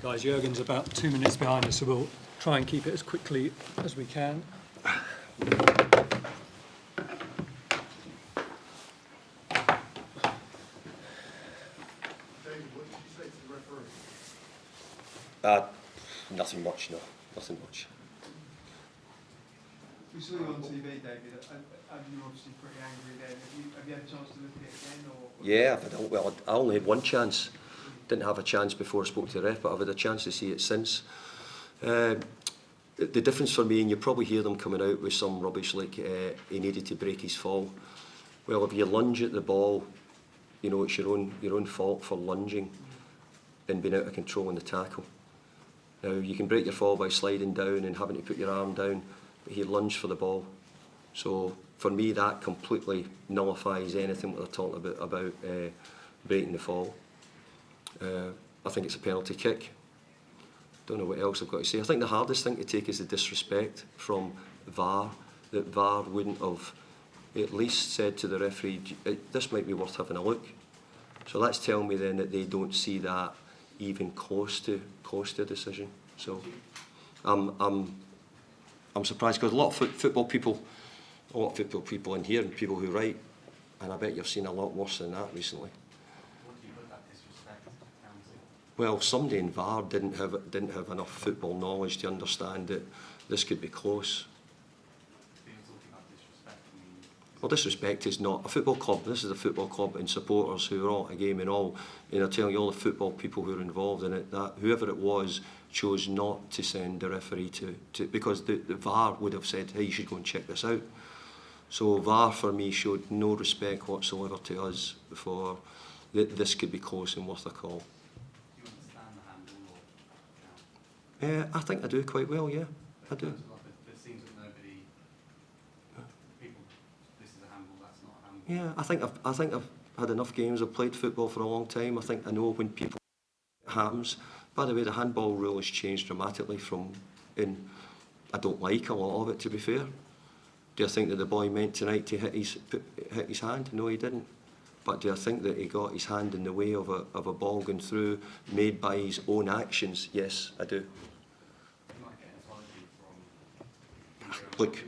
Guys, Jurgen's about 2 minutes behind us, so we'll try and keep it as quickly as we can. Nothing much, no. Nothing much. We saw you on TV, David, and you were obviously pretty angry then. Have you had a chance to look at it again? Or? Yeah, well, I only had one chance. Didn't have a chance before I spoke to the ref, but I've had a chance to see it since. The difference for me, and you probably hear them coming out with some rubbish like he needed to break his fall. Well, if you lunge at the ball, you know, it's your own fault for lunging and being out of control in the tackle. Now, you can break your fall by sliding down and having to put your arm down, but he lunged for the ball. So, for me, that completely nullifies anything what they're talking about breaking the fall. I think it's a penalty kick. Don't know what else I've got to say. I think the hardest thing to take is the disrespect from VAR, that VAR wouldn't have at least said to the referee, this might be worth having a look. So that's telling me then that they don't see that even close to a decision. So I'm surprised, because a lot of football people in here and people who write, and I bet you've seen a lot worse than that recently. What do you put that disrespect down to? Well, somebody in VAR didn't have enough football knowledge to understand that this could be close. Well, disrespect is not a football club. This is a football club and supporters who are all at a game and all. And I'm telling you, all the football people who are involved in it, that whoever it was chose not to send the referee to because the VAR would have said, hey, you should go and check this out. So VAR for me showed no respect whatsoever to us for that this could be close and worth a call. Do you understand the handball? I think I do quite well, yeah, I do. It seems that nobody, people, this is a handball, that's not a handball. Yeah, I think I've had enough games. I've played football for a long time. I think I know when people it happens. By the way, the handball rule has changed dramatically from, and I don't like a lot of it, to be fair. Do I think that the boy meant tonight to hit his hand? No, he didn't. But do I think that he got his hand in the way of a ball going through, made by his own actions? Yes, I do. Look,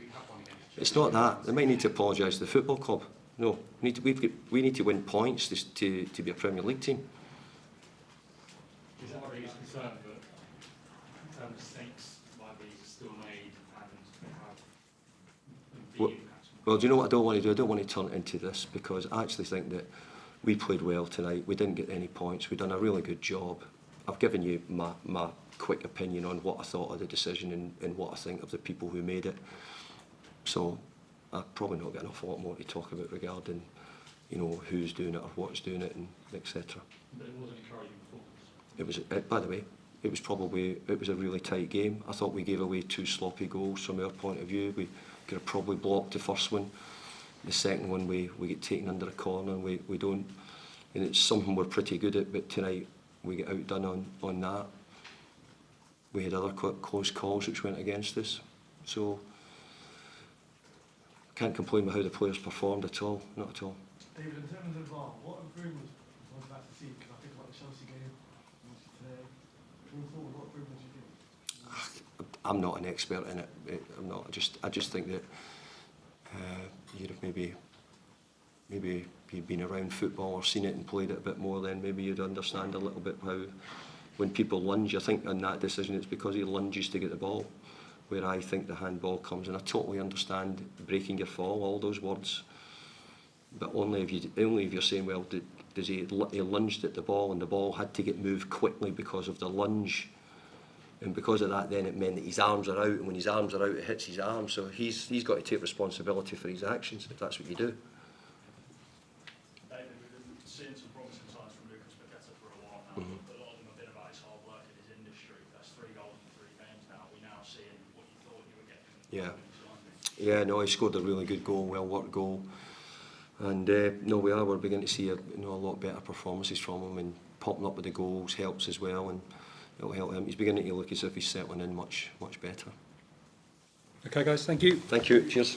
it's not that. They might need to apologise to the football club. No, we need to win points to be a Premier League team. Is that a reason concern that in terms of mistakes might be still made and have well, do you know what I don't want to do? I don't want to turn it into this, because I actually think that we played well tonight. We didn't get any points. We've done a really good job. I've given you my quick opinion on what I thought of the decision and what I think of the people who made it. So I've probably not got an awful lot more to talk about regarding, you know, who's doing it or what's doing it and etc. But it was an encouraging performance. It was, by the way, it was a really tight game. I thought we gave away 2 sloppy goals from our point of view. We could have probably blocked the first one. The second one we get taken under a corner and we don't. And it's something we're pretty good at, but tonight we get outdone on that. We had other close calls which went against us. So can't complain with how the players performed at all, not at all. David, in terms of VAR, what improvements was that to see? Because I think about the Chelsea game today. Moving forward, what improvements do you think? I'm not an expert in it. I'm not. I just think that you'd have maybe you'd been around football or seen it and played it a bit more, then maybe you'd understand a little bit how when people lunge, I think in that decision it's because he lunges to get the ball, where I think the handball comes, and I totally understand breaking your fall, all those words, but only if you're saying, well, does he lunged at the ball and the ball had to get moved quickly because of the lunge. And because of that, then it meant that his arms are out, and when his arms are out, it hits his arm. So he's got to take responsibility for his actions, if that's what you do. David, we've been seeing some promising signs from Lucas Paqueta for a while now, but a lot of them have been about his hard work in his industry. That's 3 goals in 3 games now. We're now seeing what you thought you were getting. Yeah, no, he scored a really good goal, well-worked goal. And no, we're beginning to see a lot better performances from him, and popping up with the goals helps as well. And it'll help him. He's beginning to look as if he's settling in much better. Okay, guys, thank you. Thank you. Cheers.